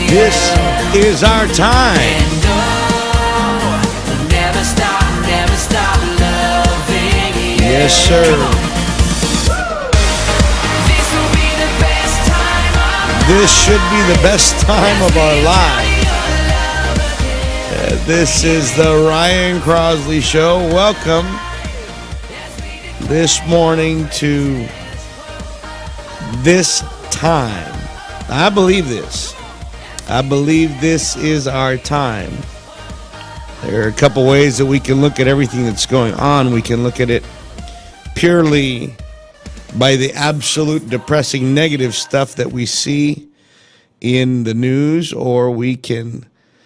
This is our time. And oh, never stop loving you. Yes, sir. This will be the best time of This should be the best time of our lives. This is the Ryan Crossley Show. Welcome this morning to this time. I believe this. I believe this is our time. There are a couple ways that we can look at everything that's going on. We can look at it purely by the absolute depressing negative stuff that we see in the news, or we can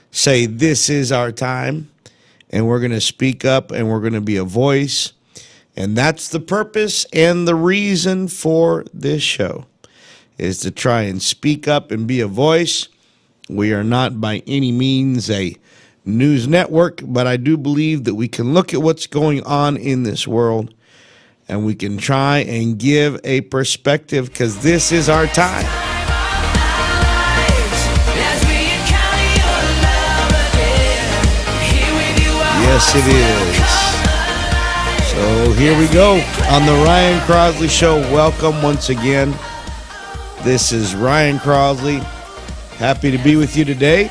say this is our time and we're going to speak up and we're going to be a voice. And that's the purpose and the reason for this show, is to try and speak up and be a voice. We are not by any means a news network, but I do believe that we can look at what's going on in this world and we can try and give a perspective, because this is our time. Yes, it is. So here we go on the Ryan Crossley Show. Welcome once again. This is Ryan Crossley. Happy to be with you today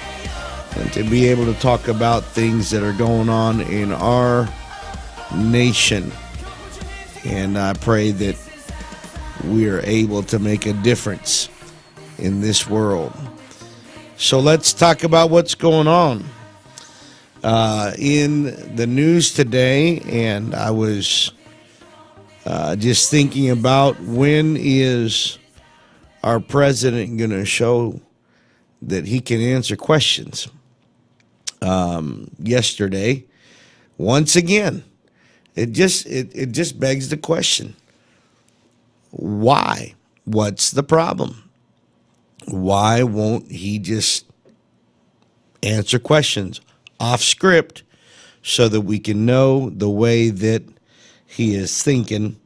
and to be able to talk about things that are going on in our nation. And I pray that we are able to make a difference in this world. So let's talk about what's going on in the news today. And I was just thinking about, when is our president going to show that he can answer questions? Yesterday, once again, it just begs the question: why? What's the problem? Why won't he just answer questions off script so that we can know the way that he is thinking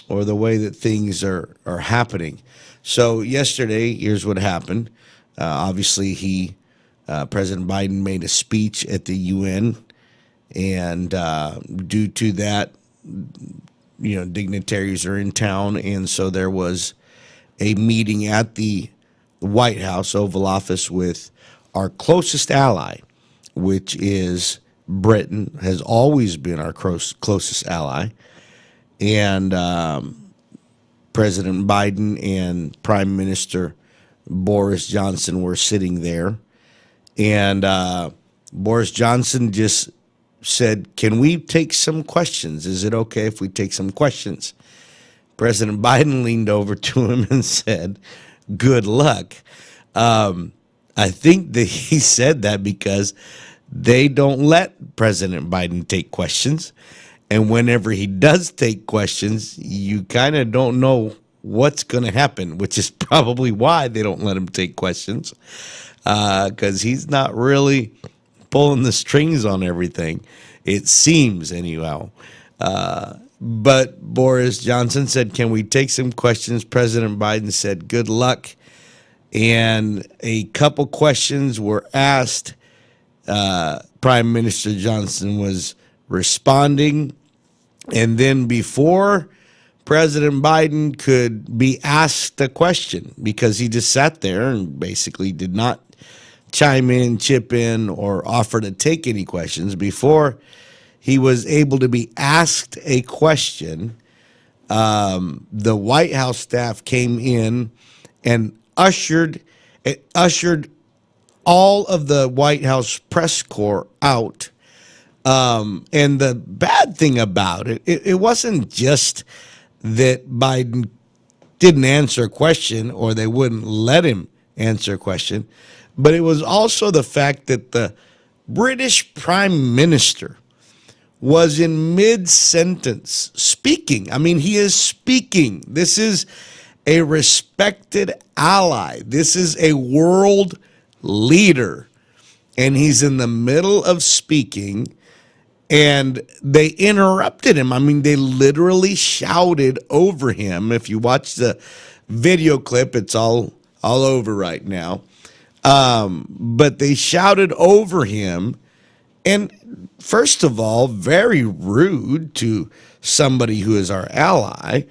or the way that things are happening? So yesterday, here's what happened. Obviously, President Biden made a speech at the UN, and due to that, dignitaries are in town, and so there was a meeting at the White House, Oval Office, with our closest ally, which is Britain. Has always been our closest ally, and President Biden and Prime Minister Boris Johnson were sitting there, and Boris Johnson just said, "Can we take some questions? Is it okay if we take some questions?" President Biden leaned over to him and said, "Good luck." I think that he said that because they don't let President Biden take questions. And whenever he does take questions, you kind of don't know what's going to happen, which is probably why they don't let him take questions, because he's not really pulling the strings on everything, it seems anyhow. But Boris Johnson said, "Can we take some questions?" President Biden said, "Good luck." And a couple questions were asked. Prime Minister Johnson was responding. And then before President Biden could be asked a question, because he just sat there and basically did not chime in, chip in, or offer to take any questions, before he was able to be asked a question, the White House staff came in and ushered all of the White House press corps out. And the bad thing about it wasn't just that Biden didn't answer a question or they wouldn't let him answer a question, but it was also the fact that the British Prime Minister was in mid-sentence speaking. I mean, he is speaking. This is a respected ally. This is a world leader. And he's in the middle of speaking, and they interrupted him. I mean, they literally shouted over him. If you watch the video clip, it's all over right now. But they shouted over him, and first of all, very rude to somebody who is our ally,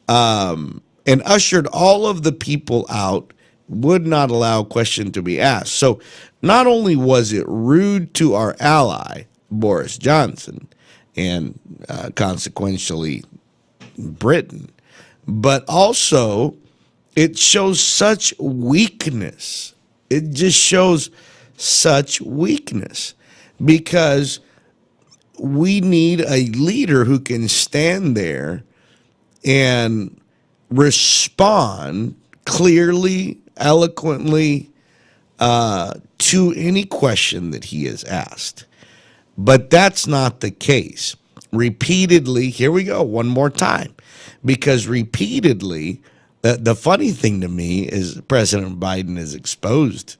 and ushered all of the people out, would not allow a question to be asked. So not only was it rude to our ally, Boris Johnson, and consequentially Britain, but also it shows such weakness. It just shows such weakness because we need a leader who can stand there and respond clearly, eloquently to any question that he is asked. But that's not the case. Repeatedly, here we go, one more time, because repeatedly, the funny thing to me is President Biden has exposed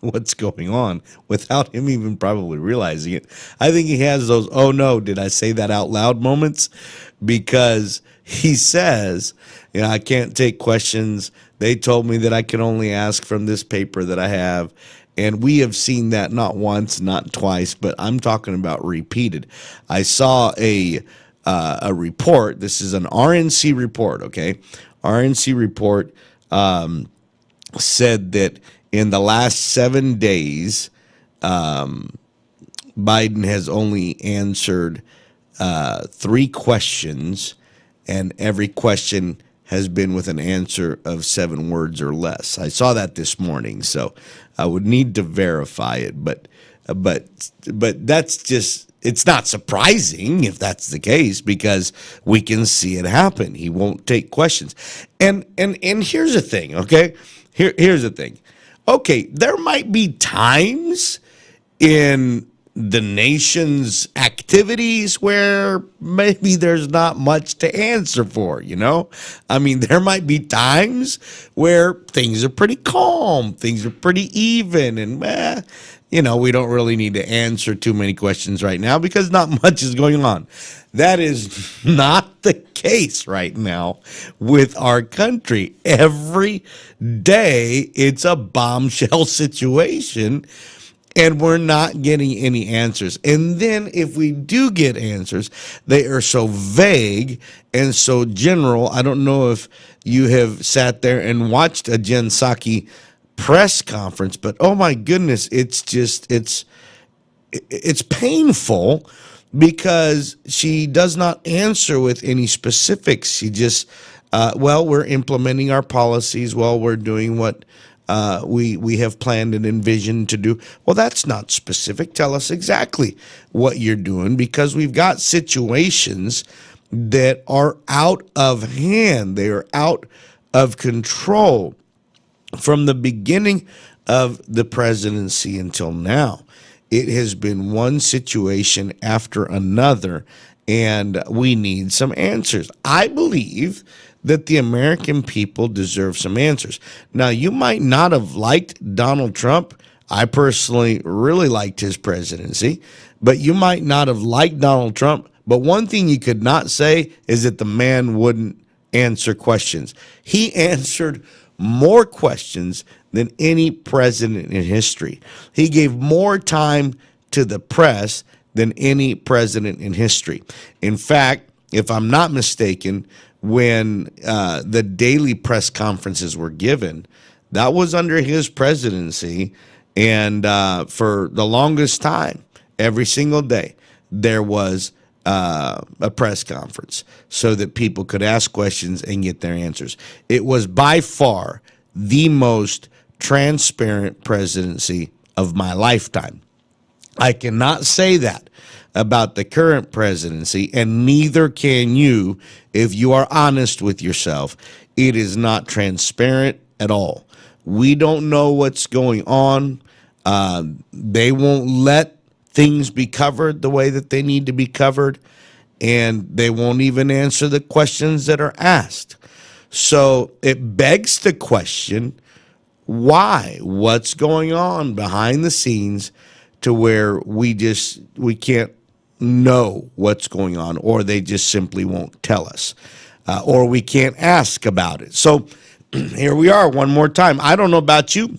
what's going on without him even probably realizing it. I think he has those, oh no, did I say that out loud moments? Because he says, I can't take questions. They told me that I can only ask from this paper that I have. And we have seen that not once, not twice, but I'm talking about repeated. I saw a report. This is an RNC report, okay? RNC report said that in the last 7 days, Biden has only answered 3 questions, and every question has been with an answer of 7 words or less. I saw that this morning, so I would need to verify it, but that's just, it's not surprising if that's the case because we can see it happen. He won't take questions. And here's the thing, okay? Here's the thing. Okay, there might be times in the nation's activities where maybe there's not much to answer for, I mean, there might be times where things are pretty calm, things are pretty even, and we don't really need to answer too many questions right now because not much is going on. That is not the case right now with our country. Every day it's a bombshell situation, and we're not getting any answers. And then if we do get answers, they are so vague and so general. I don't know if you have sat there and watched a Jen Psaki press conference, but oh my goodness, it's painful because she does not answer with any specifics. She just, we're implementing our policies. Well, we're doing what we have planned and envisioned to do. Well, that's not specific. Tell us exactly what you're doing because we've got situations that are out of hand. They are out of control from the beginning of the presidency until now. It has been one situation after another, and we need some answers. I believe that the American people deserve some answers. Now, you might not have liked Donald Trump. I personally really liked his presidency, but you might not have liked Donald Trump. But one thing you could not say is that the man wouldn't answer questions. He answered more questions than any president in history. He gave more time to the press than any president in history. In fact, if I'm not mistaken, when the daily press conferences were given, that was under his presidency. And for the longest time, every single day, there was a press conference so that people could ask questions and get their answers. It was by far the most transparent presidency of my lifetime. I cannot say that about the current presidency, and neither can you if you are honest with yourself. It is not transparent at all. We don't know what's going on. They won't let things be covered the way that they need to be covered, and they won't even answer the questions that are asked. So it begs the question, why? What's going on behind the scenes to where we can't know what's going on, or they just simply won't tell us, or we can't ask about it. So here we are one more time. I don't know about you,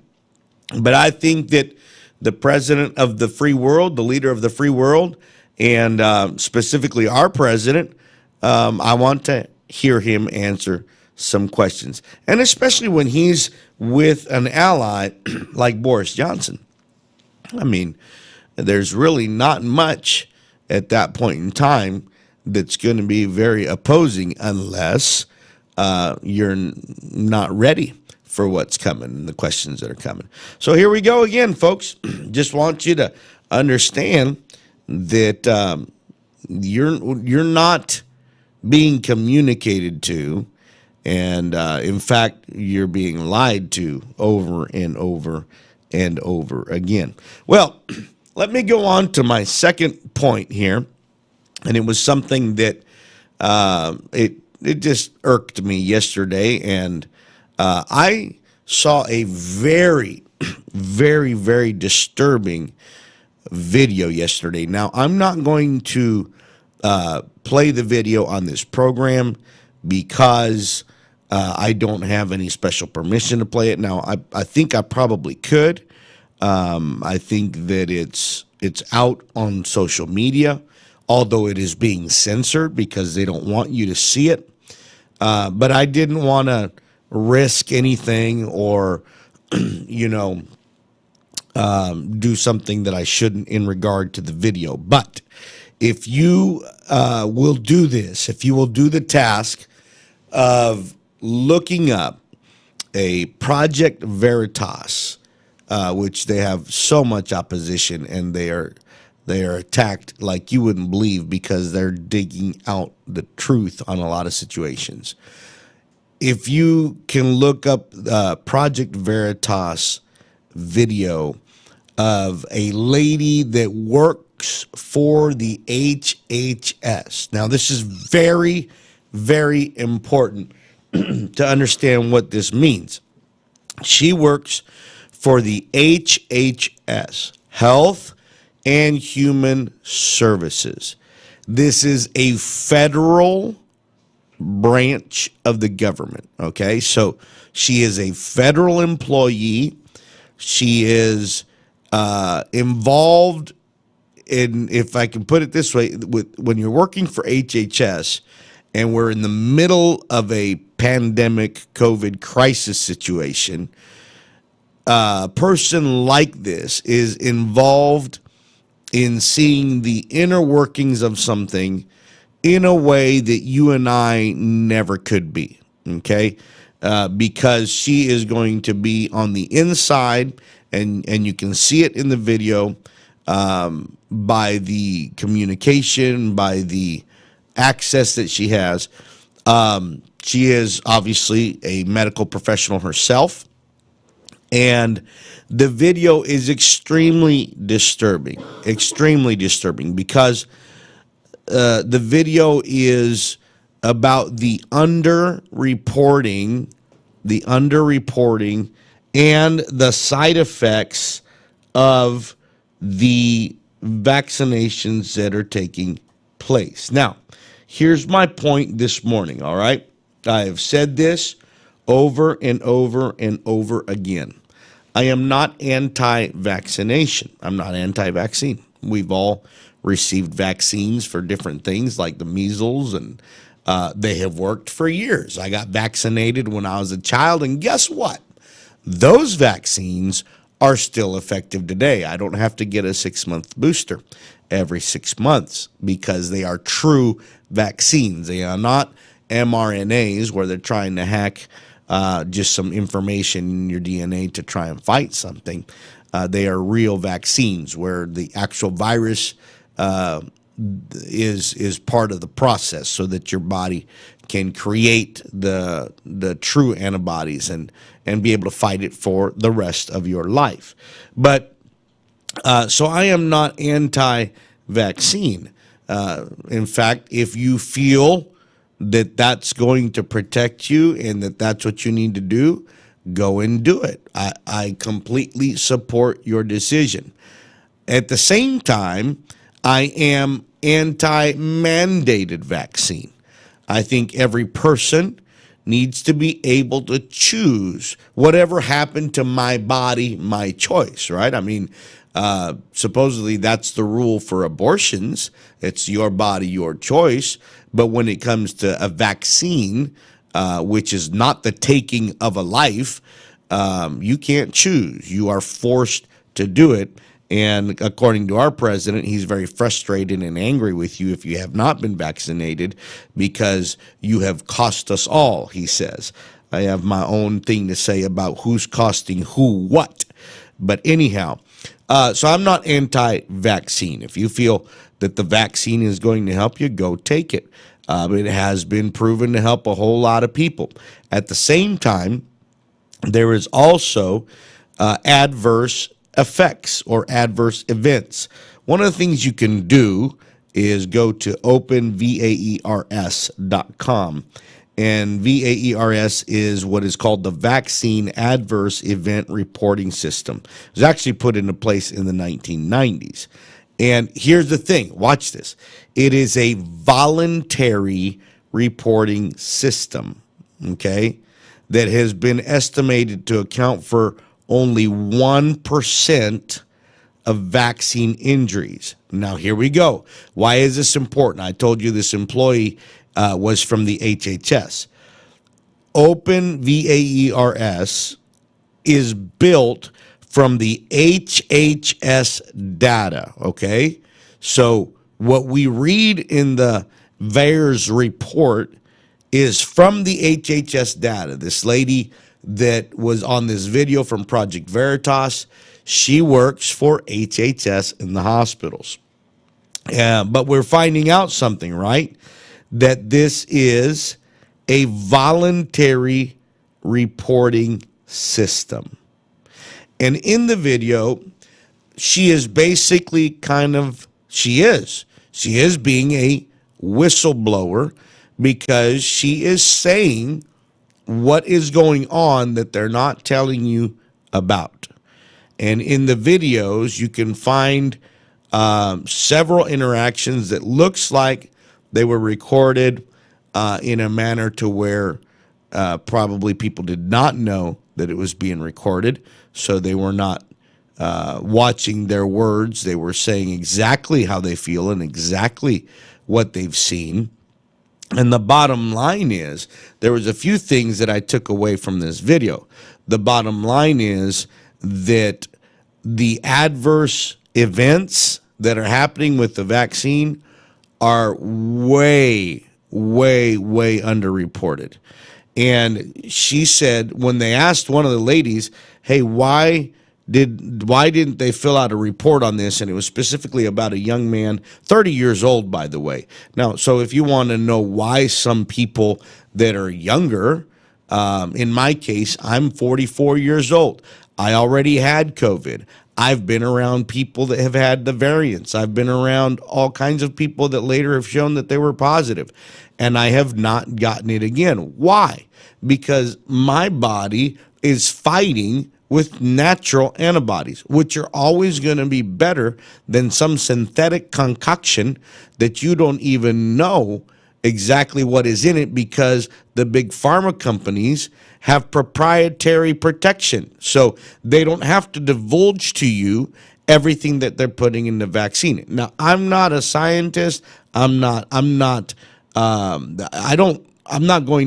But I think that the president of the free world, the leader of the free world, and specifically our president, I want to hear him answer some questions. And especially when he's with an ally like Boris Johnson. I mean, there's really not much at that point in time that's going to be very opposing unless not ready for what's coming and the questions that are coming. So here we go again, folks. Just want you to understand that you're not being communicated to, and in fact, you're being lied to over and over and over again. Well, let me go on to my second point here, and it was something that it just irked me yesterday, and I saw a very, very, very disturbing video yesterday. Now, I'm not going to play the video on this program because I don't have any special permission to play it. Now, I think I probably could. I think that it's out on social media, although it is being censored because they don't want you to see it. But I didn't want to risk anything or, do something that I shouldn't in regard to the video. But if you will do this, if you will do the task of looking up a Project Veritas, which they have so much opposition, and they are attacked like you wouldn't believe because they're digging out the truth on a lot of situations. If you can look up Project Veritas video of a lady that works for the HHS. Now, this is very, very important to understand what this means. She works for the HHS, Health and Human Services. This is a federal branch of the government, okay? So she is a federal employee. She is involved in, if I can put it this way, when you're working for HHS and we're in the middle of a pandemic COVID crisis situation, a person like this is involved in seeing the inner workings of something in a way that you and I never could be, okay? Because she is going to be on the inside, and you can see it in the video by the communication, by the access that she has. She is obviously a medical professional herself, and the video is extremely disturbing because the video is about the underreporting and the side effects of the vaccinations that are taking place. Now, here's my point this morning, all right? I have said this over and over and over again. I am not anti-vaccination. I'm not anti-vaccine. We've all received vaccines for different things like the measles, and they have worked for years. I got vaccinated when I was a child, and guess what? Those vaccines are still effective today. I don't have to get a 6-month booster every 6 months because they are true vaccines. They are not mRNAs where they're trying to hack just some information in your DNA to try and fight something. They are real vaccines where the actual virus is part of the process so that your body can create the true antibodies and be able to fight it for the rest of your life. But so I am not anti-vaccine. In fact, if you feel that that's going to protect you and that that's what you need to do, go and do it. I completely support your decision. At the same time, I am anti-mandated vaccine. I think every person needs to be able to choose whatever happened to my body, my choice, right? I mean, supposedly that's the rule for abortions. It's your body, your choice. But when it comes to a vaccine, which is not the taking of a life, you can't choose. You are forced to do it. And according to our president, he's very frustrated and angry with you if you have not been vaccinated because you have cost us all, he says. I have my own thing to say about who's costing who what. But anyhow, so I'm not anti-vaccine. If you feel that the vaccine is going to help you, go take it. It has been proven to help a whole lot of people. At the same time, there is also adverse effects or adverse events. One of the things you can do is go to openvaers.com. And VAERS is what is called the Vaccine Adverse Event Reporting System. It was actually put into place in the 1990s. And here's the thing, watch this. It is a voluntary reporting system, okay, that has been estimated to account for only 1% of vaccine injuries. Now, here we go. Why is this important? I told you this employee was from the HHS. Open VAERS is built from the HHS data, okay? So what we read in the VAERS report is from the HHS data. This lady that was on this video from Project Veritas, she works for HHS in the hospitals. But we're finding out something, right? That this is a voluntary reporting system. And in the video, she is basically she is being a whistleblower because she is saying what is going on that they're not telling you about. And in the videos, you can find several interactions that looks like they were recorded in a manner to where probably people did not know that it was being recorded, so they were not watching their words. They were saying exactly how they feel and exactly what they've seen. And the bottom line is, there was a few things that I took away from this video. The bottom line is that the adverse events that are happening with the vaccine are way, way, way underreported. And she said, when they asked one of the ladies, hey, why didn't they fill out a report on this? And it was specifically about a young man, 30 years old, by the way. Now, so if you want to know why some people that are younger, in my case, I'm 44 years old. I already had COVID. I've been around people that have had the variants. I've been around all kinds of people that later have shown that they were positive. And I have not gotten it again. Why? Because my body is fighting with natural antibodies, which are always going to be better than some synthetic concoction that you don't even know exactly what is in it, because the big pharma companies have proprietary protection. So they don't have to divulge to you everything that they're putting in the vaccine. Now, I'm not a scientist. I'm not going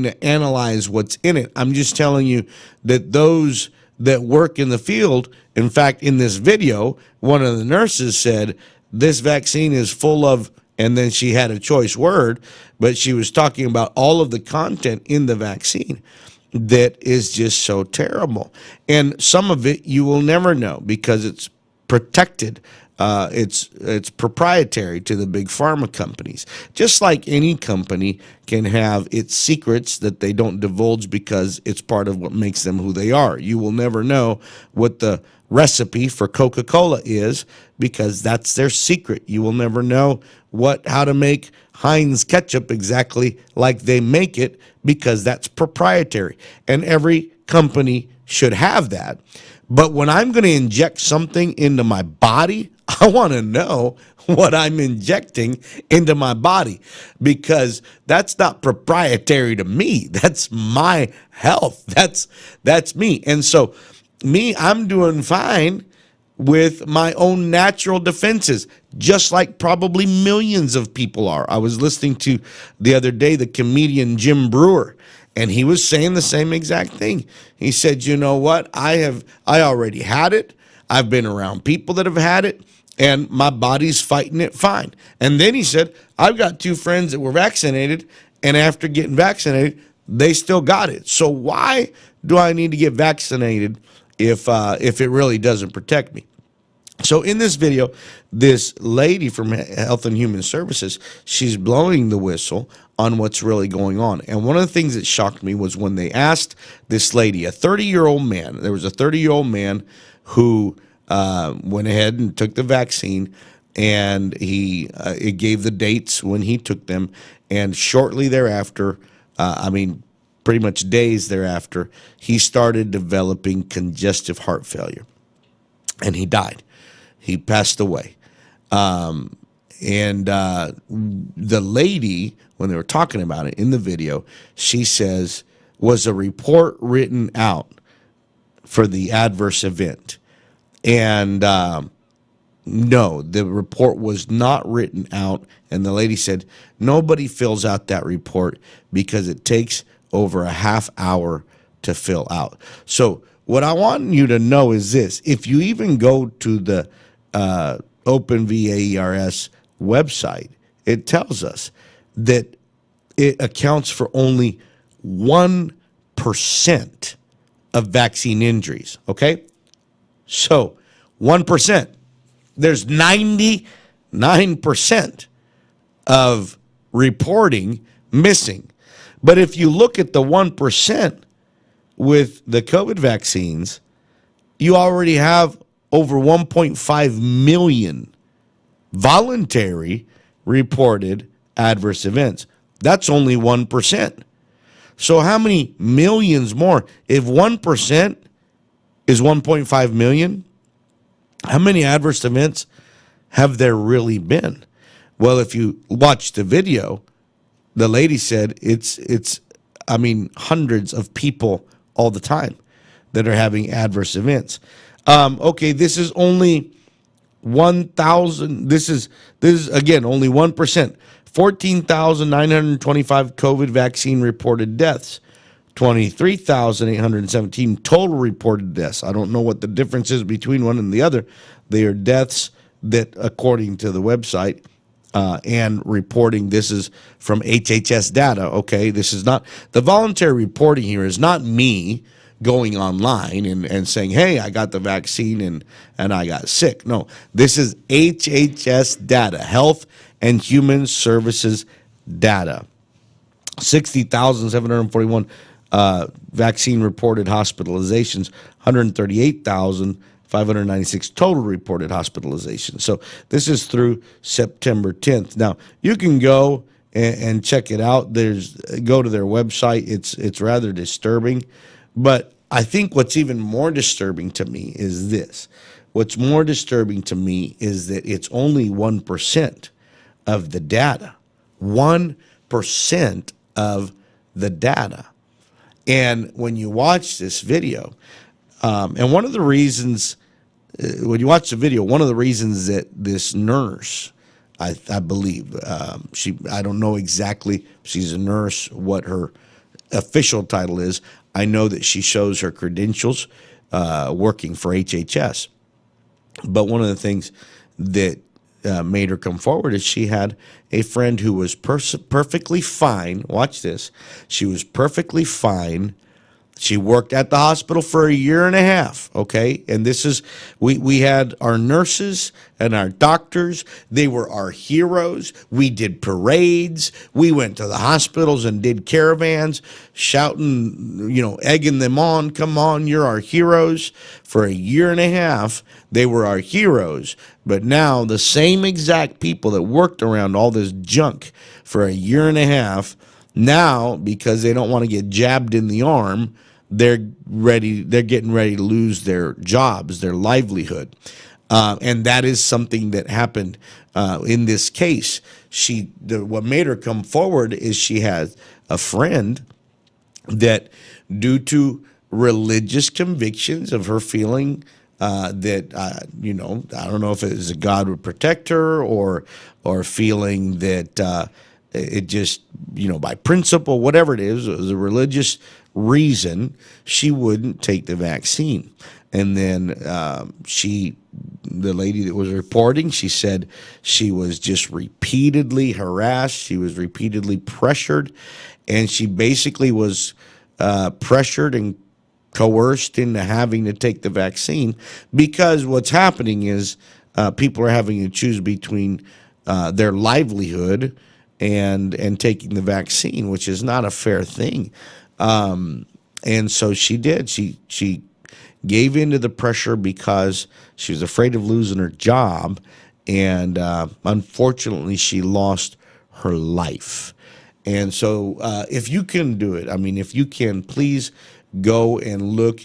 to analyze what's in it. I'm just telling you that those that work in the field, in fact, in this video, one of the nurses said, this vaccine is full of, and then she had a choice word, but she was talking about all of the content in the vaccine that is just so terrible. And some of it you will never know because it's protected. It's proprietary to the big pharma companies. Just like any company can have its secrets that they don't divulge because it's part of what makes them who they are. You will never know what the recipe for Coca-Cola is because that's their secret. You will never know how to make Heinz ketchup exactly like they make it because that's proprietary. And every company should have that. But when I'm going to inject something into my body, I want to know what I'm injecting into my body, because that's not proprietary to me. That's my health. That's me. And so I'm doing fine with my own natural defenses, just like probably millions of people are. I was listening to the other day the comedian Jim Brewer, and he was saying the same exact thing. He said, "You know what? I already had it. I've been around people that have had it, and my body's fighting it fine." And then he said, "I've got two friends that were vaccinated, and after getting vaccinated, they still got it. So why do I need to get vaccinated if it really doesn't protect me?" So in this video, this lady from Health and Human Services, she's blowing the whistle on what's really going on. And one of the things that shocked me was when they asked this lady, a 30-year-old man, there was a 30-year-old man who went ahead and took the vaccine, and it gave the dates when he took them. And shortly thereafter, pretty much days thereafter, he started developing congestive heart failure, and he died. He passed away. The lady, when they were talking about it in the video, she says, was a report written out for the adverse event? And no, the report was not written out. And the lady said, nobody fills out that report because it takes over a half hour to fill out. So what I want you to know is this: if you even go to the OpenVAERS website, it tells us that it accounts for only 1% of vaccine injuries, okay? So 1%. There's 99% of reporting missing. But if you look at the 1% with the COVID vaccines, you already have over 1.5 million voluntary reported adverse events. That's only 1%. So how many millions more? If 1% is 1.5 million, how many adverse events have there really been? Well, if you watch the video, the lady said it's hundreds of people all the time that are having adverse events. Okay, this is only 1,000. This is again only 1%. 14,925 COVID vaccine reported deaths. 23,817 total reported deaths. I don't know what the difference is between one and the other. They are deaths that, according to the website and reporting, this is from HHS data. Okay, this is not the voluntary reporting here. Is not me going online and saying, hey, I got the vaccine and I got sick. No, this is HHS data, Health and Human Services data. 60,741 vaccine reported hospitalizations, 138,596 total reported hospitalizations. So this is through September 10th. Now, you can go and check it out. Go to their website. It's rather disturbing. But I think what's even more disturbing to me is this. What's more disturbing to me is that it's only 1% of the data. 1% of the data. And when you watch this video, and one of the reasons, when you watch the video, one of the reasons that this nurse, I believe, I don't know exactly, she's a nurse, what her official title is. I know that she shows her credentials working for HHS. But one of the things that made her come forward is she had a friend who was perfectly fine. Watch this. She was perfectly fine. She worked at the hospital for a year and a half, okay? And this is, we had our nurses and our doctors. They were our heroes. We did parades. We went to the hospitals and did caravans, shouting, egging them on. Come on, you're our heroes. For a year and a half, they were our heroes. But now the same exact people that worked around all this junk for a year and a half, now, because they don't want to get jabbed in the arm, they're getting ready to lose their jobs, their livelihood. And that is something that happened in this case. What made her come forward is she has a friend that, due to religious convictions of her feeling that I don't know if it is a God would protect her, or feeling that it just by principle, whatever it was a religious reason she wouldn't take the vaccine. And then the lady that was reporting, she said she was just repeatedly harassed. She was repeatedly pressured, and she basically was pressured and coerced into having to take the vaccine, because what's happening is people are having to choose between their livelihood and taking the vaccine, which is not a fair thing. And so she did. She gave in to the pressure because she was afraid of losing her job, and unfortunately, she lost her life. And so, if you can do it, I mean, if you can, please go and look,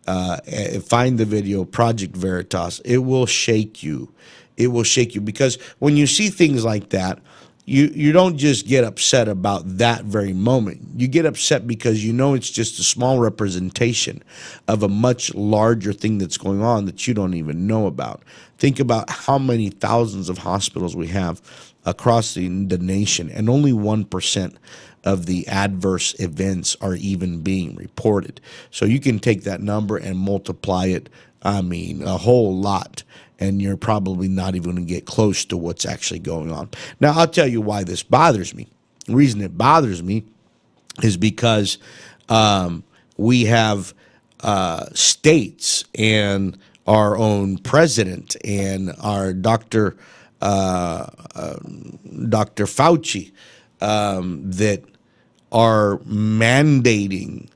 find the video, Project Veritas. It will shake you. It will shake you, because when you see things like that, you don't just get upset about that very moment. You get upset because it's just a small representation of a much larger thing that's going on that you don't even know about. Think about how many thousands of hospitals we have across the nation, and only 1% of the adverse events are even being reported. So you can take that number and multiply it, a whole lot, and you're probably not even going to get close to what's actually going on. Now, I'll tell you why this bothers me. The reason it bothers me is because we have states and our own president and our Dr. Fauci that are mandating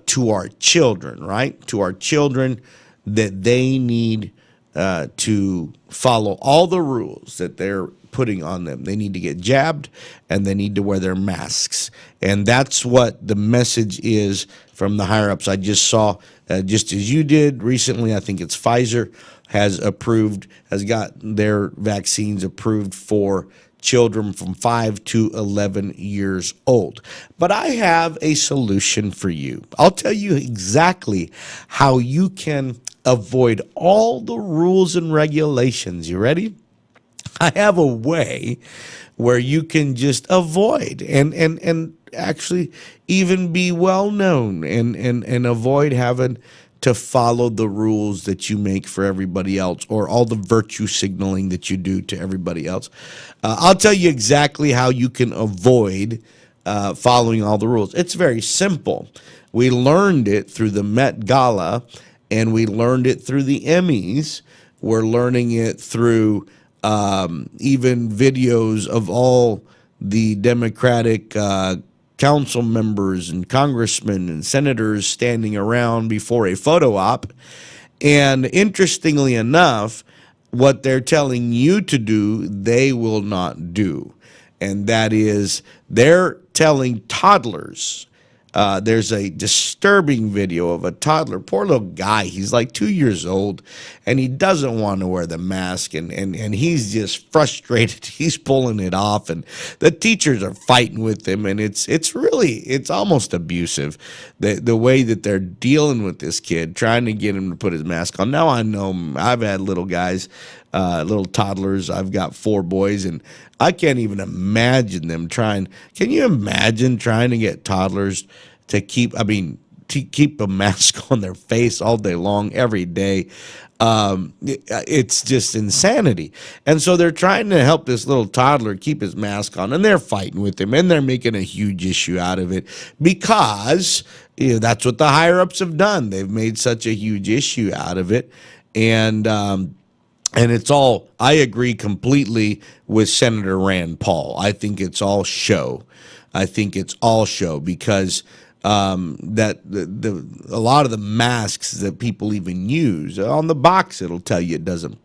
to our children, right? To our children, that they need to follow all the rules that they're putting on them. They need to get jabbed, and they need to wear their masks. And that's what the message is from the higher ups. I just saw, just as you did recently, I think it's Pfizer has got their vaccines approved for children from 5 to 11 years old. But I have a solution for you. I'll tell you exactly how you can avoid all the rules and regulations. You ready? I have a way where you can just avoid and actually even be well known and avoid having to follow the rules that you make for everybody else, or all the virtue signaling that you do to everybody else. I'll tell you exactly how you can avoid following all the rules. It's very simple. We learned it through the Met Gala, and we learned it through the Emmys. We're learning it through even videos of all the Democratic council members and congressmen and senators standing around before a photo op. And interestingly enough, what they're telling you to do, they will not do. And that is, they're telling toddlers. There's a disturbing video of a toddler, poor little guy. He's like 2 years old, and he doesn't want to wear the mask, and he's just frustrated. He's pulling it off, and the teachers are fighting with him, and it's almost abusive, the way that they're dealing with this kid, trying to get him to put his mask on. Now I know I've had little guys, little toddlers. I've got 4 boys, and I can't even imagine them trying. Can you imagine trying to get toddlers to keep a mask on their face all day long, every day? It's just insanity. And so they're trying to help this little toddler keep his mask on, and they're fighting with him, and they're making a huge issue out of it because that's what the higher ups have done. They've made such a huge issue out of it. And it's all, I agree completely with Senator Rand Paul. I think it's all show. Because that a lot of the masks that people even use on the box, it'll tell you it doesn't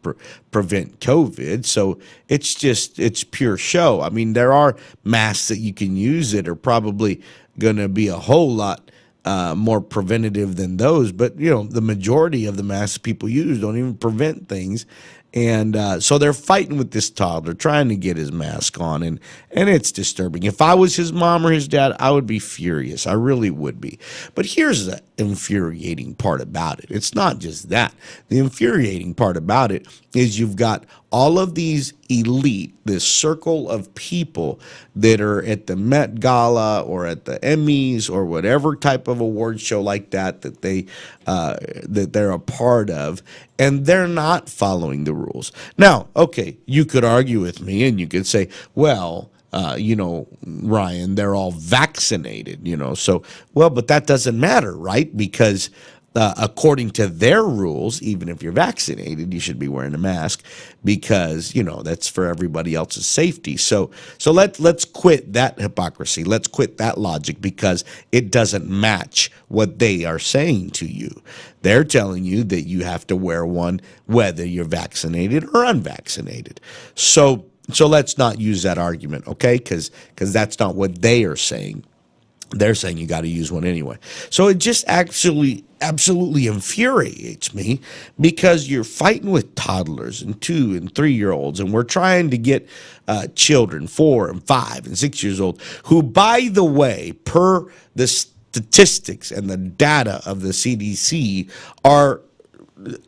prevent COVID. So it's pure show. I mean, there are masks that you can use that are probably going to be a whole lot more preventative than those. But, the majority of the masks people use don't even prevent things. And so they're fighting with this toddler, trying to get his mask on, and it's disturbing. If I was his mom or his dad, I would be furious. I really would be. But here's the infuriating part about it. It's not just that. The infuriating part about it is you've got all of these elite, this circle of people that are at the Met Gala or at the Emmys or whatever type of award show like that they're a part of, and they're not following the rules. Now, okay, you could argue with me and you could say, well, Ryan, they're all vaccinated, but that doesn't matter, right? Because according to their rules, even if you're vaccinated, you should be wearing a mask because, that's for everybody else's safety. So let's quit that hypocrisy. Let's quit that logic because it doesn't match what they are saying to you. They're telling you that you have to wear one whether you're vaccinated or unvaccinated. So let's not use that argument, okay? Because that's not what they are saying. They're saying you got to use one anyway. So it just actually absolutely infuriates me because you're fighting with toddlers and 2 and 3 year olds, and we're trying to get children 4 and 5 and 6 years old who, by the way, per the statistics and the data of the CDC, are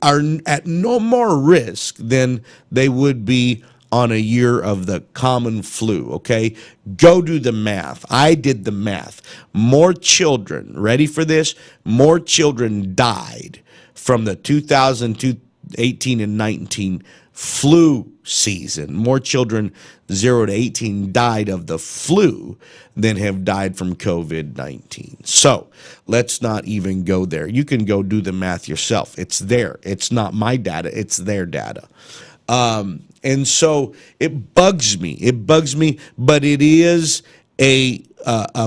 at no more risk than they would be on a year of the common flu, okay? Go do the math. I did the math. More children, ready for this? More children died from the 2018 and 19 flu season. More children 0 to 18 died of the flu than have died from COVID-19. So let's not even go there. You can go do the math yourself. It's there. It's not my data. It's their data. And so it bugs me. It bugs me, but it is a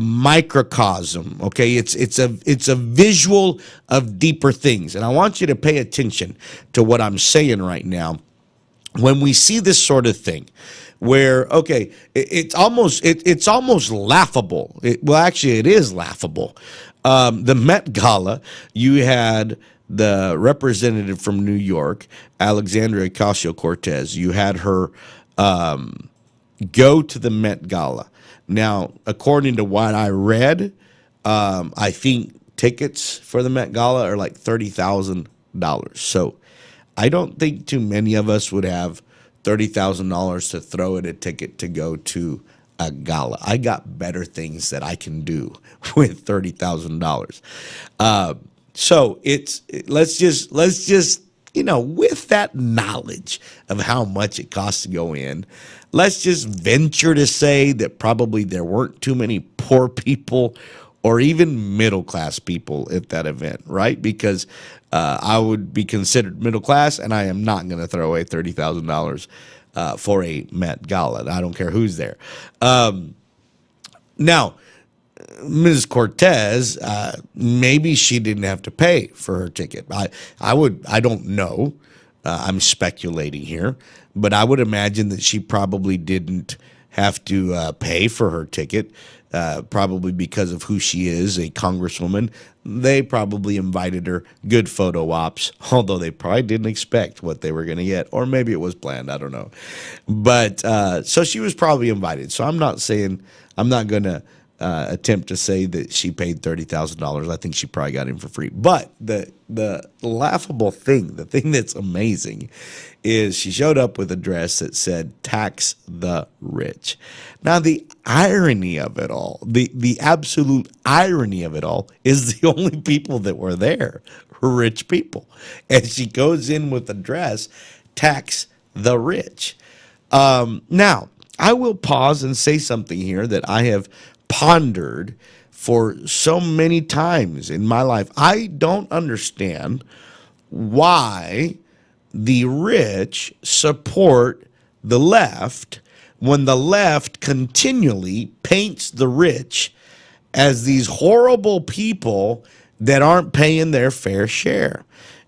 microcosm. Okay, it's a visual of deeper things, and I want you to pay attention to what I'm saying right now. When we see this sort of thing, where it's almost laughable. Actually, it is laughable. The Met Gala, you had the representative from New York, Alexandria Ocasio-Cortez. You had her go to the Met Gala. Now, according to what I read, I think tickets for the Met Gala are like $30,000. So I don't think too many of us would have $30,000 to throw at a ticket to go to a gala. I got better things that I can do with $30,000. So let's just with that knowledge of how much it costs to go in, let's just venture to say that probably there weren't too many poor people or even middle class people at that event, right? Because I would be considered middle class, and I am not going to throw away $30,000 for a Met Gala. I don't care who's there. Now, Ms. Cortez, maybe she didn't have to pay for her ticket. I don't know. I'm speculating here, but I would imagine that she probably didn't have to pay for her ticket, probably because of who she is, a congresswoman. They probably invited her, good photo ops, although they probably didn't expect what they were going to get, or maybe it was planned. I don't know. But so she was probably invited. So I'm not going to attempt to say that she paid $30,000. I think she probably got in for free. But the laughable thing, the thing that's amazing, is she showed up with a dress that said "Tax the Rich." Now the irony of it all, the absolute irony of it all, is the only people that were there were rich people, and she goes in with a dress, "Tax the Rich." Now I will pause and say something here that I have pondered for so many times in my life. I don't understand why the rich support the left when the left continually paints the rich as these horrible people that aren't paying their fair share.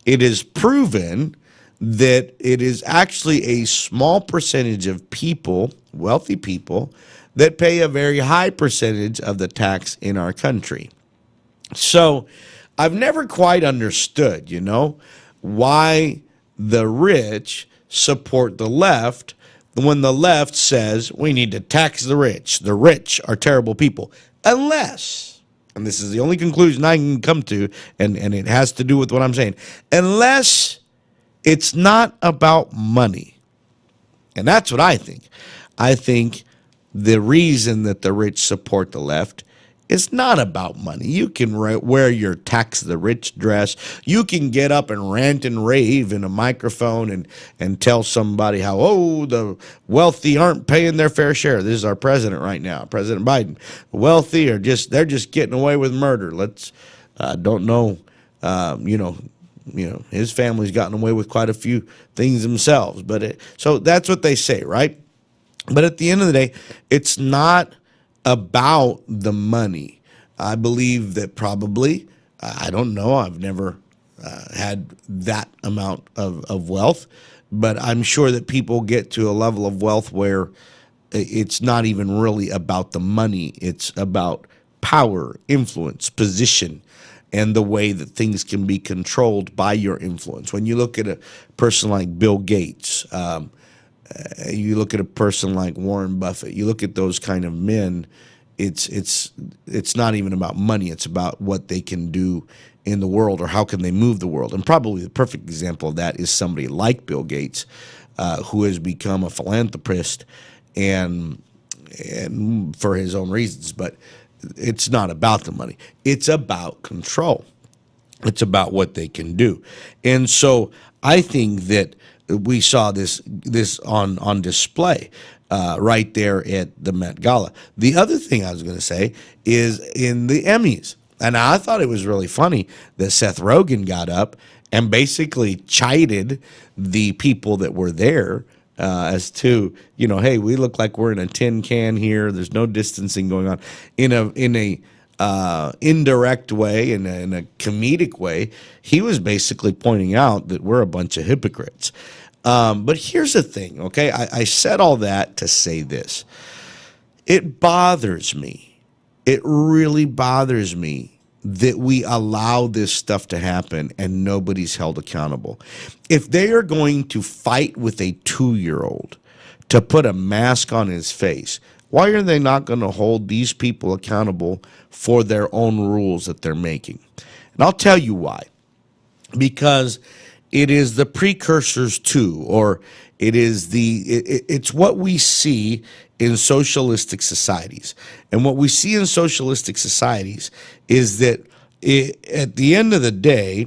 It is proven that it is actually a small percentage of people, wealthy people, that pay a very high percentage of the tax in our country. So I've never quite understood, why the rich support the left when the left says we need to tax the rich. The rich are terrible people. Unless, and this is the only conclusion I can come to, and it has to do with what I'm saying, unless it's not about money. And that's what I think. I think the reason that the rich support the left is not about money. You can wear your tax the rich dress. You can get up and rant and rave in a microphone and tell somebody how, the wealthy aren't paying their fair share. This is our president right now, President Biden. The wealthy they're just getting away with murder. Don't know, his family's gotten away with quite a few things themselves. So that's what they say, right? But at the end of the day, it's not about the money. I believe that probably, I don't know, I've never had that amount of wealth, but I'm sure that people get to a level of wealth where it's not even really about the money. It's about power, influence, position, and the way that things can be controlled by your influence. When you look at a person like Bill Gates, you look at a person like Warren Buffett, you look at those kind of men, it's not even about money. It's about what they can do in the world, or how can they move the world. And probably the perfect example of that is somebody like Bill Gates, who has become a philanthropist and for his own reasons. But it's not about the money. It's about control. It's about what they can do. And so I think that we saw this on display right there at the Met Gala. The other thing I was going to say is in the Emmys. And I thought it was really funny that Seth Rogen got up and basically chided the people that were there as to, hey, we look like we're in a tin can here. There's no distancing going on. In a indirect way, in a comedic way, he was basically pointing out that we're a bunch of hypocrites. But here's the thing, okay? I said all that to say this. It bothers me. It really bothers me that we allow this stuff to happen and nobody's held accountable. If they are going to fight with a 2-year-old to put a mask on his face, why are they not going to hold these people accountable for their own rules that they're making? And I'll tell you why. Because it is the precursors to, or it's what we see in socialistic societies. And what we see in socialistic societies is that at the end of the day,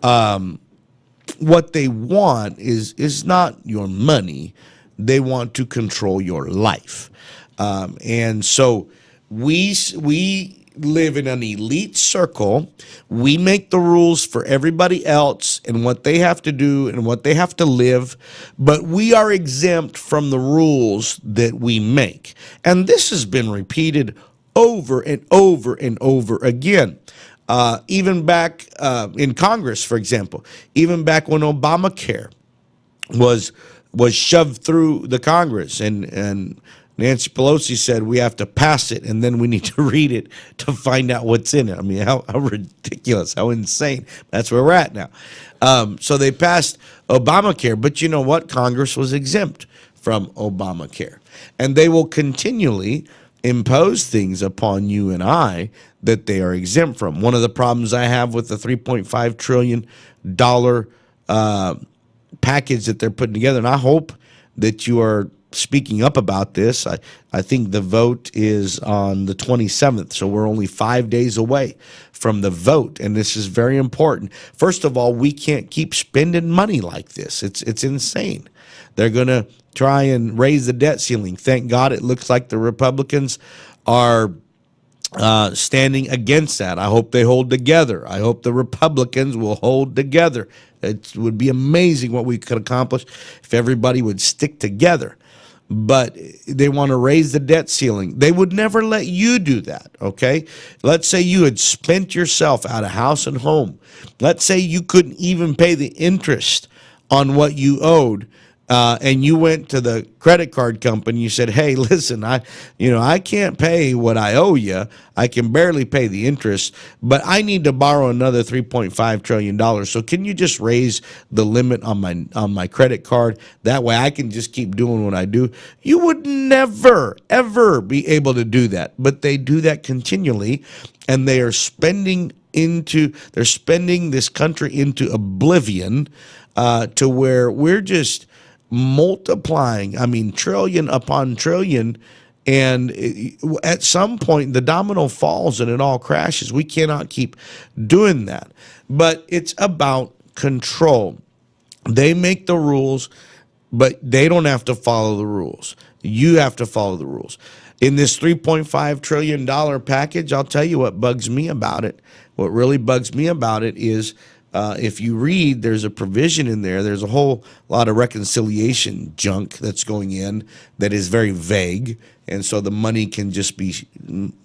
what they want is not your money. They want to control your life. And so we live in an elite circle. We make the rules for everybody else and what they have to do and what they have to live, but we are exempt from the rules that we make. And this has been repeated over and over and over again. Even back in Congress, for example, even back when Obamacare was shoved through the Congress, and Nancy Pelosi said we have to pass it and then we need to read it to find out what's in it. I mean, how ridiculous, how insane. That's where we're at now. So they passed Obamacare, but you know what? Congress was exempt from Obamacare. And they will continually impose things upon you and I that they are exempt from. One of the problems I have with the $3.5 trillion package that they're putting together, and I hope that you are speaking up about this. I think the vote is on the 27th, so we're only 5 days away from the vote, and this is very important. First of all, we can't keep spending money like this. It's insane. They're going to try and raise the debt ceiling. Thank God it looks like the Republicans are standing against that. I hope they hold together. I hope the Republicans will hold together. It would be amazing what we could accomplish if everybody would stick together. But they want to raise the debt ceiling. They would never let you do that, okay? Let's say you had spent yourself out of house and home. Let's say you couldn't even pay the interest on what you owed. and you went to the credit card company, you said, "Hey, listen, I can't pay what I owe you. I can barely pay the interest, but I need to borrow another $3.5 trillion. So can you just raise the limit on my credit card? That way, I can just keep doing what I do." You would never ever be able to do that, but they do that continually, and they're spending this country into oblivion, to where we're just multiplying, I mean, trillion upon trillion. And at some point, the domino falls and it all crashes. We cannot keep doing that. But it's about control. They make the rules, but they don't have to follow the rules. You have to follow the rules. In this $3.5 trillion package, I'll tell you what bugs me about it. What really bugs me about it is, if you read, there's a provision in there. There's a whole lot of reconciliation junk that's going in that is very vague. And so the money can just be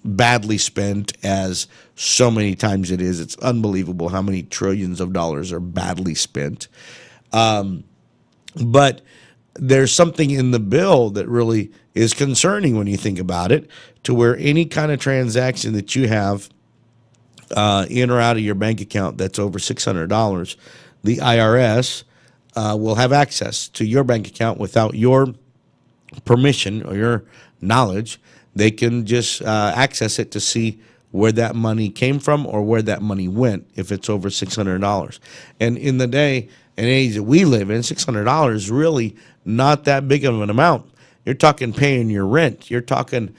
badly spent, as so many times it is. It's unbelievable how many trillions of dollars are badly spent. But there's something in the bill that really is concerning when you think about it, to where any kind of transaction that you have in or out of your bank account that's over $600, the IRS will have access to your bank account without your permission or your knowledge. They can just access it to see where that money came from or where that money went if it's over $600. And in the day and age that we live in, $600 is really not that big of an amount. You're talking paying your rent. You're talking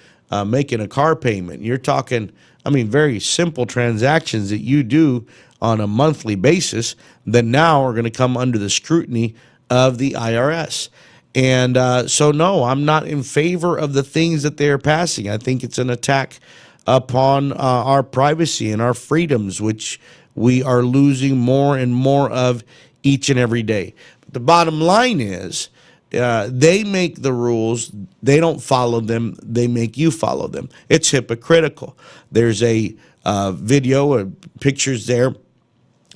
making a car payment. You're talking, I mean, very simple transactions that you do on a monthly basis that now are going to come under the scrutiny of the IRS. And so, no, I'm not in favor of the things that they're passing. I think it's an attack upon our privacy and our freedoms, which we are losing more and more of each and every day. But the bottom line is, they make the rules. They don't follow them. They make you follow them. It's hypocritical. There's a video or pictures there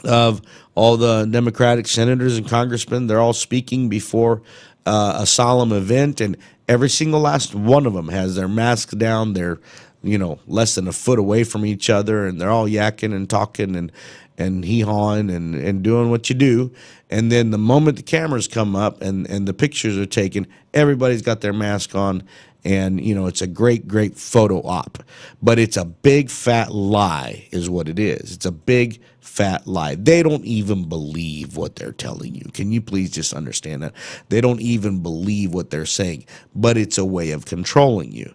of all the Democratic senators and congressmen. They're all speaking before a solemn event, and every single last one of them has their masks down. They're, less than a foot away from each other, and they're all yakking and talking and hee-hawing and doing what you do. And then the moment the cameras come up and the pictures are taken, everybody's got their mask on, and, it's a great, great photo op. But it's a big, fat lie is what it is. It's a big, fat lie. They don't even believe what they're telling you. Can you please just understand that? They don't even believe what they're saying, but it's a way of controlling you.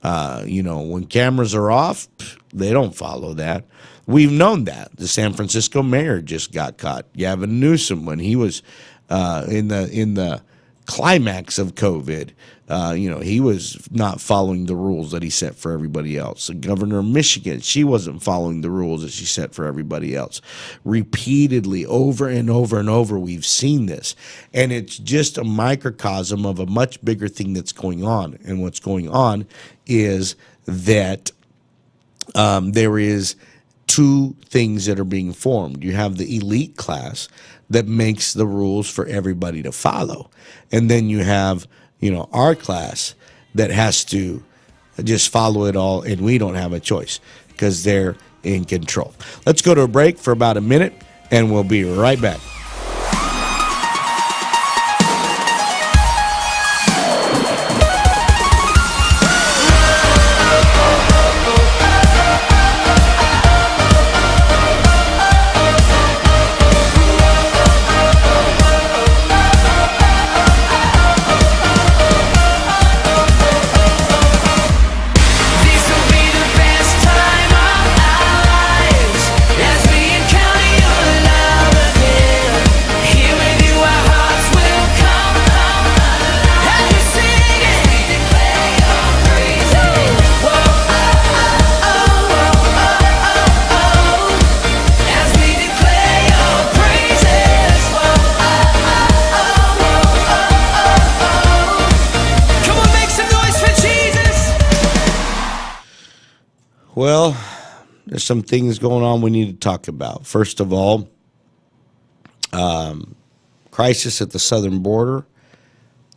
When cameras are off, they don't follow that. We've known that. The San Francisco mayor just got caught. Gavin Newsom, when he was in the climax of COVID, he was not following the rules that he set for everybody else. The governor of Michigan, she wasn't following the rules that she set for everybody else. Repeatedly, over and over and over, we've seen this. And it's just a microcosm of a much bigger thing that's going on. And what's going on is that there is two things that are being formed. You have the elite class that makes the rules for everybody to follow. And then you have, our class that has to just follow it all, and we don't have a choice because they're in control. Let's go to a break for about a minute, and we'll be right back. Well, there's some things going on we need to talk about. First of all, crisis at the southern border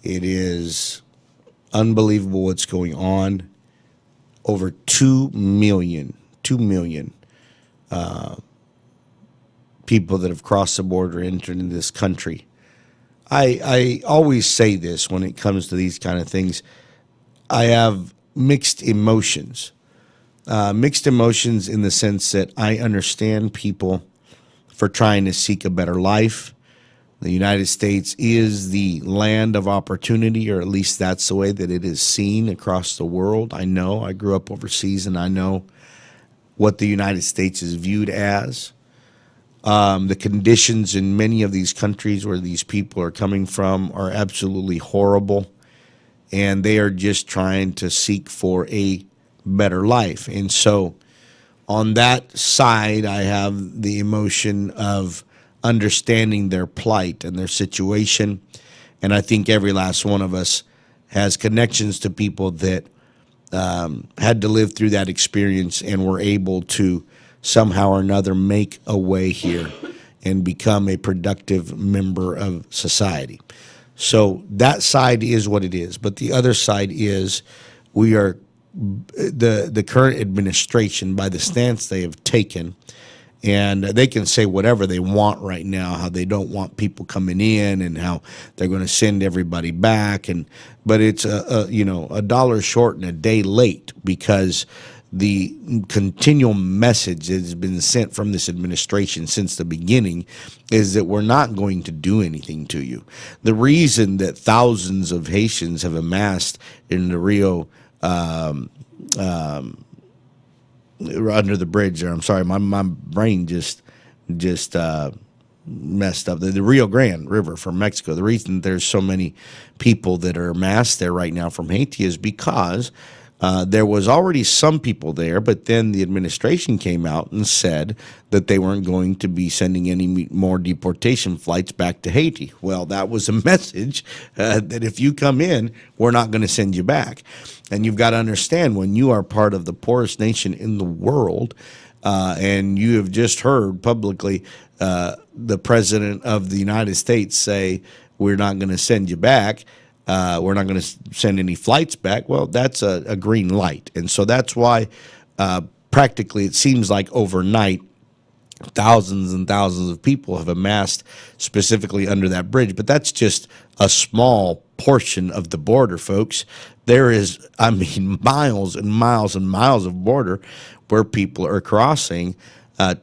It is unbelievable what's going on. Over 2 million people that have crossed the border, entered into this country. I always say this when it comes to these kind of things. I have mixed emotions. Mixed emotions in the sense that I understand people for trying to seek a better life. The United States is the land of opportunity, or at least that's the way that it is seen across the world. I know, I grew up overseas, and I know what the United States is viewed as. The conditions in many of these countries where these people are coming from are absolutely horrible, and they are just trying to seek for a better life. And so on that side, I have the emotion of understanding their plight and their situation. And I think every last one of us has connections to people that had to live through that experience and were able to somehow or another make a way here and become a productive member of society. So that side is what it is. But the other side is we are the current administration, by the stance they have taken, and they can say whatever they want right now, how they don't want people coming in and how they're going to send everybody back. But it's a dollar short and a day late, because the continual message that has been sent from this administration since the beginning is that we're not going to do anything to you. The reason that thousands of Haitians have amassed in the Rio under the bridge there. I'm sorry, my brain just messed up. The Rio Grande River from Mexico. The reason there's so many people that are amassed there right now from Haiti is because there was already some people there, but then the administration came out and said that they weren't going to be sending any more deportation flights back to Haiti. Well, that was a message that if you come in, we're not going to send you back. And you've got to understand, when you are part of the poorest nation in the world, and you have just heard publicly the president of the United States say, we're not going to send you back, we're not going to send any flights back, well, that's a green light. And so that's why practically it seems like overnight thousands and thousands of people have amassed specifically under that bridge. But that's just a small portion of the border, folks. There is, I mean, miles and miles and miles of border where people are crossing.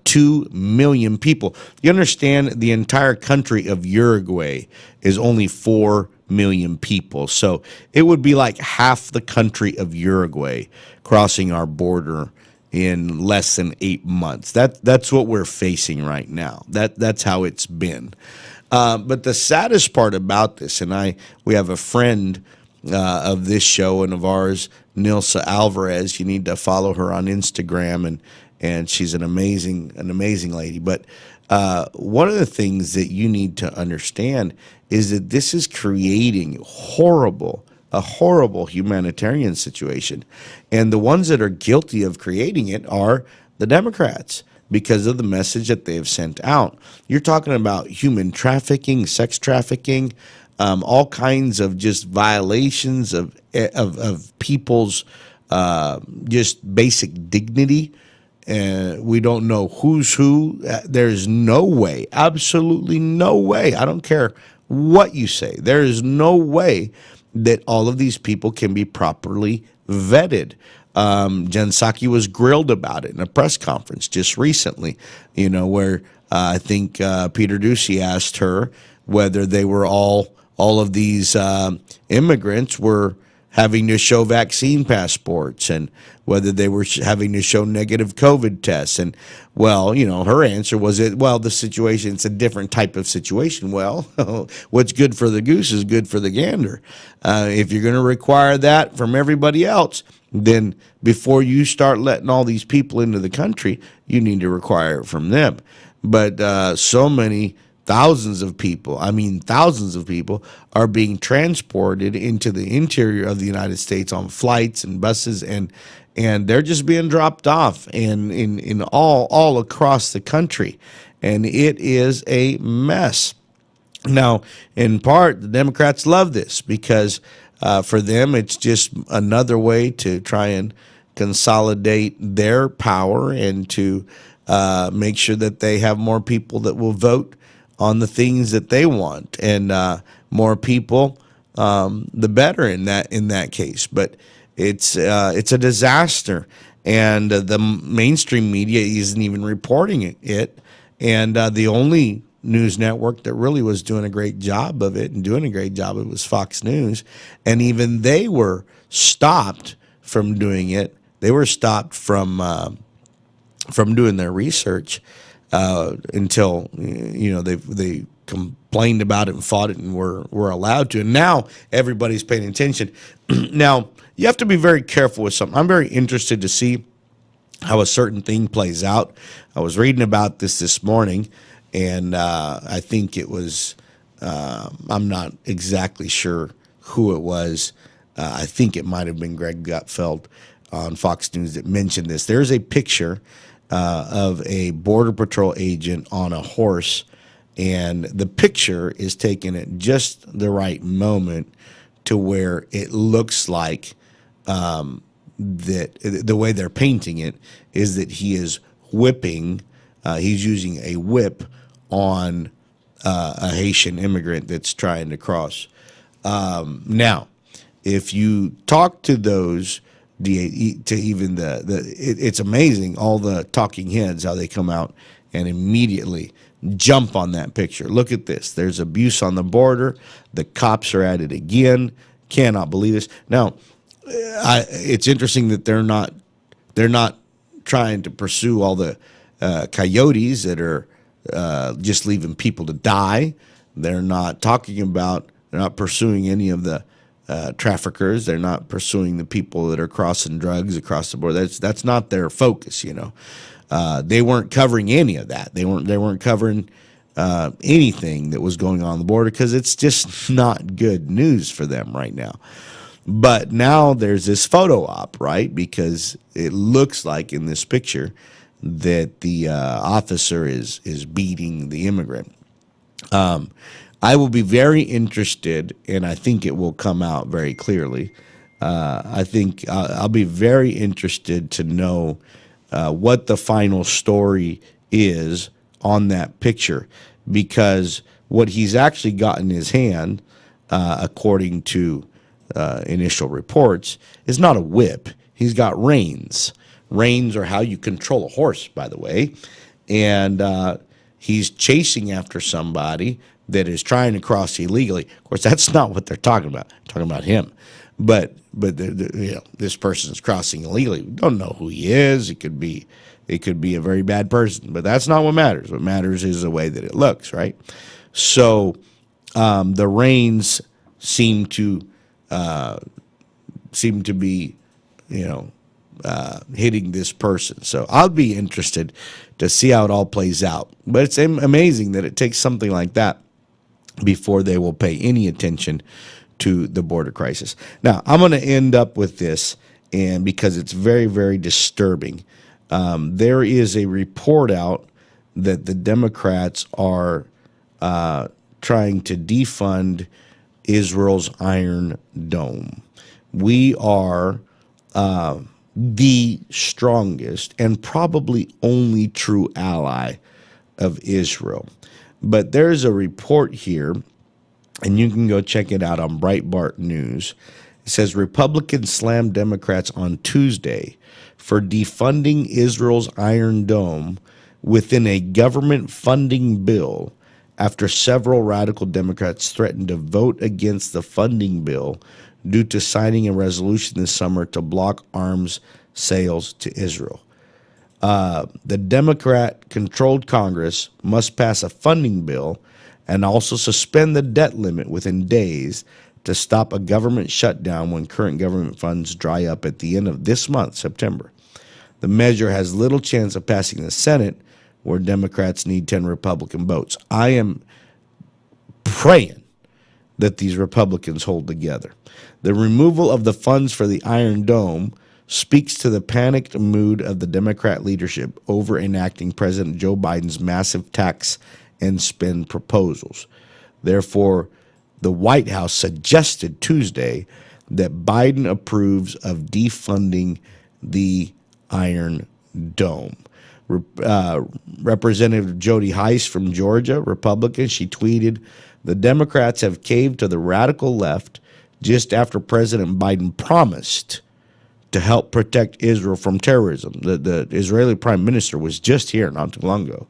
2 million people. You understand, the entire country of Uruguay is only 4 million people. So it would be like half the country of Uruguay crossing our border in less than 8 months. That's what we're facing right now. That's how it's been. But the saddest part about this, and we have a friend of this show and of ours, Nilsa Alvarez. You need to follow her on Instagram, and she's an amazing lady. But one of the things that you need to understand is that this is creating a horrible humanitarian situation. And the ones that are guilty of creating it are the Democrats, because of the message that they have sent out. You're talking about human trafficking, sex trafficking, all kinds of just violations of people's just basic dignity. We don't know who's who. There's no way, absolutely no way. I don't care what you say. There is no way that all of these people can be properly vetted. Jen Psaki was grilled about it in a press conference just recently, where I think Peter Doocy asked her whether they were all of these immigrants were having to show vaccine passports, and whether they were having to show negative COVID tests. And, well, her answer was, the situation, it's a different type of situation. Well, what's good for the goose is good for the gander. If you're going to require that from everybody else, then before you start letting all these people into the country, you need to require it from them. But so many thousands of people are being transported into the interior of the United States on flights and buses, and they're just being dropped off in all across the country. And it is a mess. Now, in part, the Democrats love this because for them, it's just another way to try and consolidate their power and to make sure that they have more people that will vote on the things that they want, and more people, the better in that case. But it's a disaster, and the mainstream media isn't even reporting it. And the only news network that really was doing a great job of it was Fox News, and even they were stopped from doing it. They were stopped from doing their research until they complained about it and fought it and were allowed to. And now everybody's paying attention. Now you have to be very careful with something. I'm very interested to see how a certain thing plays out. I was reading about this morning, and I think it was, I'm not exactly sure who it was. I think it might have been Greg Gutfeld on Fox News that mentioned this. There's a picture of a Border Patrol agent on a horse, and the picture is taken at just the right moment to where it looks like that the way they're painting it is that he is whipping, he's using a whip on a Haitian immigrant that's trying to cross. Now, if you talk to those, to even it's amazing all the talking heads, how they come out and immediately jump on that picture. Look at this. There's abuse on the border. The cops are at it again. Cannot believe this. Now, it's interesting that they're not trying to pursue all the coyotes that are just leaving people to die. They're not pursuing any of the traffickers. They're not pursuing the people that are crossing drugs across the border. That's not their focus. They weren't covering any of that. They weren't covering anything that was going on the border because it's just not good news for them right now. But now there's this photo op, right? Because it looks like in this picture that the officer is beating the immigrant. I will be very interested, and I think it will come out very clearly. I think I'll be very interested to know what the final story is on that picture, because what he's actually got in his hand, according to initial reports, is not a whip. He's got reins. Reins are how you control a horse, by the way. And he's chasing after somebody that is trying to cross illegally. Of course, that's not what they're talking about. They're talking about him. But this person's crossing illegally. We don't know who he is. It could be a very bad person, but that's not what matters. What matters is the way that it looks, right? So the reins seem to be, hitting this person. So I'll be interested to see how it all plays out. But it's amazing that it takes something like that before they will pay any attention to the border crisis. Now, I'm going to end up with this, and because it's very, very disturbing. There is a report out that the Democrats are trying to defund Israel's Iron Dome. We are the strongest and probably only true ally of Israel. But there's a report here, and you can go check it out on Breitbart News. It says Republicans slammed Democrats on Tuesday for defunding Israel's Iron Dome within a government funding bill after several radical Democrats threatened to vote against the funding bill due to signing a resolution this summer to block arms sales to Israel. The Democrat-controlled Congress must pass a funding bill and also suspend the debt limit within days to stop a government shutdown when current government funds dry up at the end of this month, September. The measure has little chance of passing the Senate, where Democrats need 10 Republican votes. I am praying that these Republicans hold together. The removal of the funds for the Iron Dome speaks to the panicked mood of the Democrat leadership over enacting President Joe Biden's massive tax and spend proposals. Therefore, the White House suggested Tuesday that Biden approves of defunding the Iron Dome. Representative Jody Hice from Georgia, Republican, she tweeted, "The Democrats have caved to the radical left just after President Biden promised to help protect Israel from terrorism." The Israeli prime minister was just here not too long ago.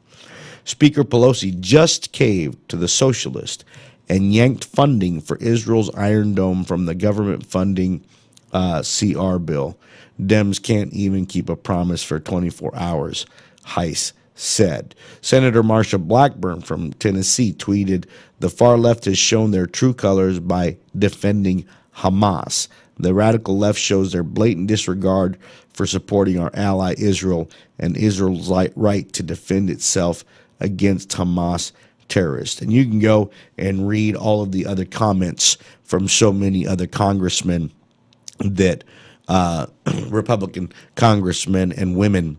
Speaker Pelosi just caved to the socialist and yanked funding for Israel's Iron Dome from the government funding CR bill. Dems can't even keep a promise for 24 hours, Hice said. Senator Marsha Blackburn from Tennessee tweeted, "The far left has shown their true colors by defending Hamas. The radical left shows their blatant disregard for supporting our ally Israel and Israel's right to defend itself against Hamas terrorists." And you can go and read all of the other comments from so many other congressmen that Republican congressmen and women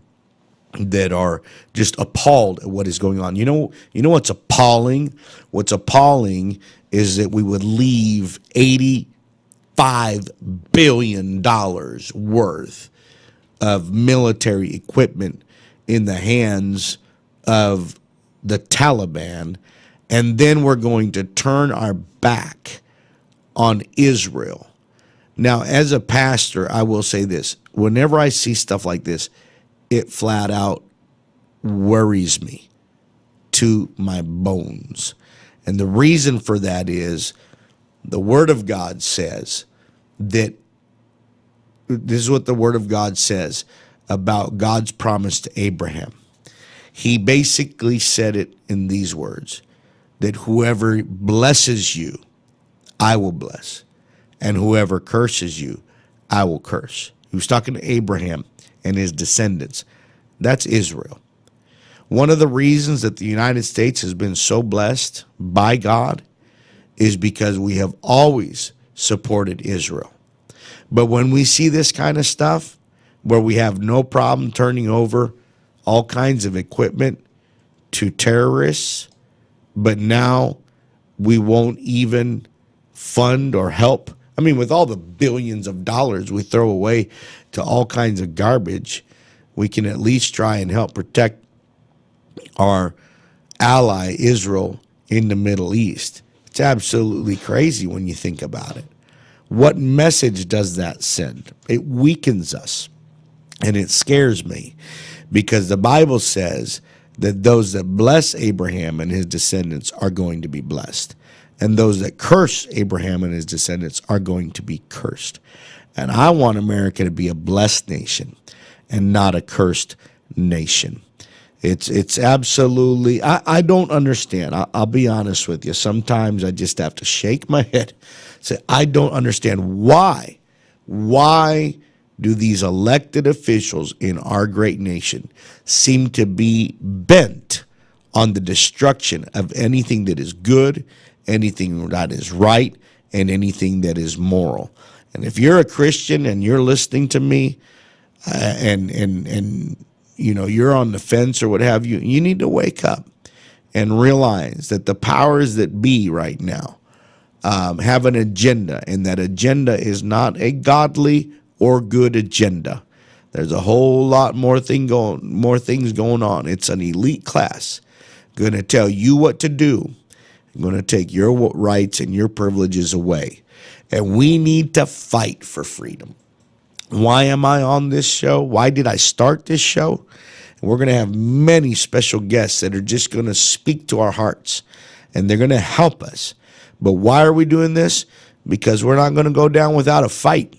that are just appalled at what is going on. You know what's appalling? What's appalling is that we would leave $85 billion worth of military equipment in the hands of the Taliban, and then we're going to turn our back on Israel. Now, as a pastor, I will say this. Whenever I see stuff like this, it flat out worries me to my bones. And the reason for that is the Word of God says that this is what the Word of God says about God's promise to Abraham. He basically said it in these words, that whoever blesses you, I will bless. And whoever curses you, I will curse. He was talking to Abraham and his descendants. That's Israel. One of the reasons that the United States has been so blessed by God is because we have always supported Israel. But when we see this kind of stuff, where we have no problem turning over all kinds of equipment to terrorists, but now we won't even fund or help. I mean, with all the billions of dollars we throw away to all kinds of garbage, we can at least try and help protect our ally Israel in the Middle East. It's absolutely crazy when you think about it. What message does that send? It weakens us, and it scares me, because the Bible says that those that bless Abraham and his descendants are going to be blessed, and those that curse Abraham and his descendants are going to be cursed. And I want America to be a blessed nation and not a cursed nation. It's absolutely, I don't understand. I'll be honest with you. Sometimes I just have to shake my head, say, I don't understand why do these elected officials in our great nation seem to be bent on the destruction of anything that is good, anything that is right, and anything that is moral. And if you're a Christian and you're listening to me, and you know you're on the fence or what have you, you need to wake up and realize that the powers that be right now have an agenda, and that agenda is not a godly or good agenda. There's a whole lot more things going on. It's an elite class going to tell you what to do. Going to take your rights and your privileges away. And we need to fight for freedom. Why am I on this show? Why did I start this show? And we're going to have many special guests that are just going to speak to our hearts, and they're going to help us. But why are we doing this? Because we're not going to go down without a fight.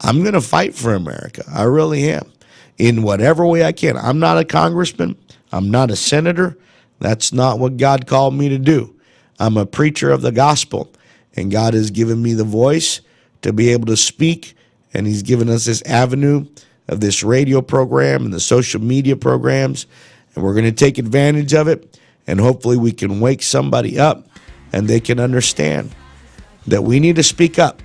I'm going to fight for America. I really am. In whatever way I can. I'm not a congressman. I'm not a senator. That's not what God called me to do. I'm a preacher of the gospel, and God has given me the voice to be able to speak, and he's given us this avenue of this radio program and the social media programs, and we're going to take advantage of it, and hopefully we can wake somebody up and they can understand that we need to speak up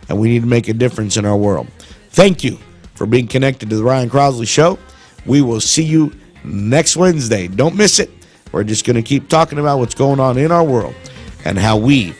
and we need to make a difference in our world. Thank you for being connected to the Ryan Crossley Show. We will see you next Wednesday. Don't miss it. We're just going to keep talking about what's going on in our world and how we